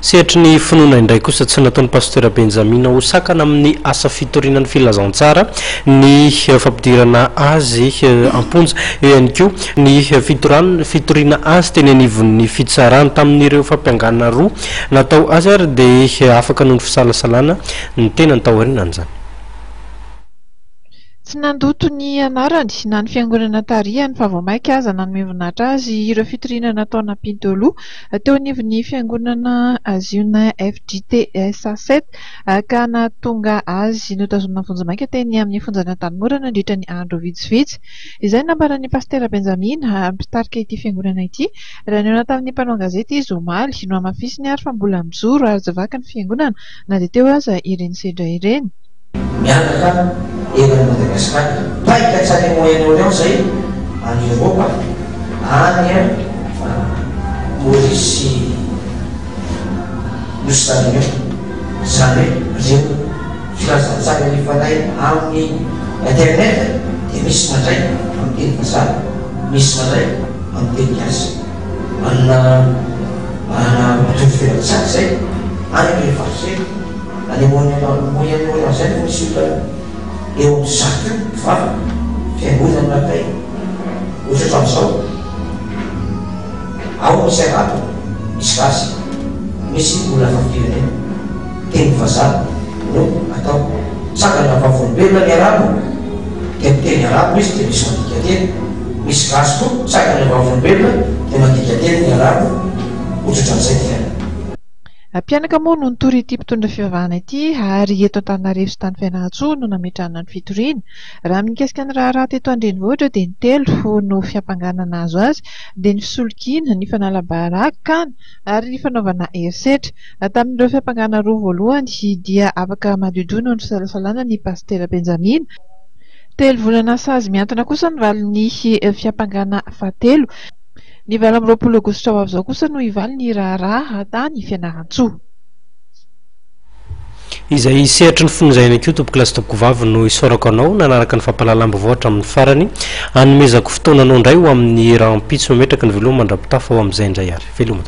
Sehatra ny finoana indray kosa tsy nataon'ny pasteur Benjamin Osakana amin'ny asa fitorinan'ny filazantsara ny fampidirana azy amponja eo ihany koa ny fitoriana azy teny anivon'ny fitsarana tamin'ireo fampianganana roa natao azy ary dia afaka noho ny fisalasalana ny tena ny taoriana an'izany. Tsy nandoto ny anarany na ny fiangonana tarihany fa vao maika aza nanome voninahitra azy ireo fitoriana nataona Pintolo teo anivon'ny fiangonana Ziona FJT SA7 ka nahatonga azy notazomina vonjy-maika teny amin'ny fonjana Tanimorana nandritra ny andro vitsivitsy. Izay nambaran'ny pasteur Benjamin mpitarika ity fiangonana ity raha niona tamin'ny mpanao gazety Zomaly no amafisiny ary fa mbola mijoro ary zavaky ny fiangonana na dia teo aza ireny sedra ireny. Mianaka evan'ny Madagasikara paika tsara moyen'olo ao zay any Europa any Maurice Nostalio zany hoe reo filazantsara nifanay amin'ny internet dia misy mandray amin'ny teny vazaha misy mandray amin'ny teny gasy manana mitovy filatsara zay any rehefatsy any moyen'olo zay misy olona eo amin'ny zato vava fiangonana natay ohatra amin'izao ao misy arato misy gasy misy olona fafirenena teny vazaha no atao tsangana vavolombelona ny arabo dia miteny arabo izy dia misy mandika teny misy gasy koa tsangana vavolombelona dia mandika teny ny arabo ohatra amin'izay tiana. Mpianaka moa no nitory ity mpitondra fivavahana ity ary eto Antananarivo sy tany Fianarantsoa no nametrahana ny fitoriana. Raha mikasika ny raharaha teto Andrenivohitra dia ny telo no fiampanganana azo azy dia ny fisolokiana, ny fanalabarakana ary ny fanaovana herisetra. Tamin'ireo fiampanganana roa voalohany dia afaka madiodio ny fisalasalana ny pasteur Benjamin. 3 volana sazy miantona kosa ny valin'ny fiampangana fahatelo. Ny 20 Aogositra ho avy izao kosa no hivaly ny raharaha tany Fianarantsoa. Izay sehatra ny fonozahina koa tompoko lasy tompoko vavy no isorako anao nanaraka ny fampalalam-bovoatra amin'ny farany hanomezako fotoananao indray ho amin'ny rahampitso metraka ny veloma mandrapitafa ho amin'izay indray ary veloma.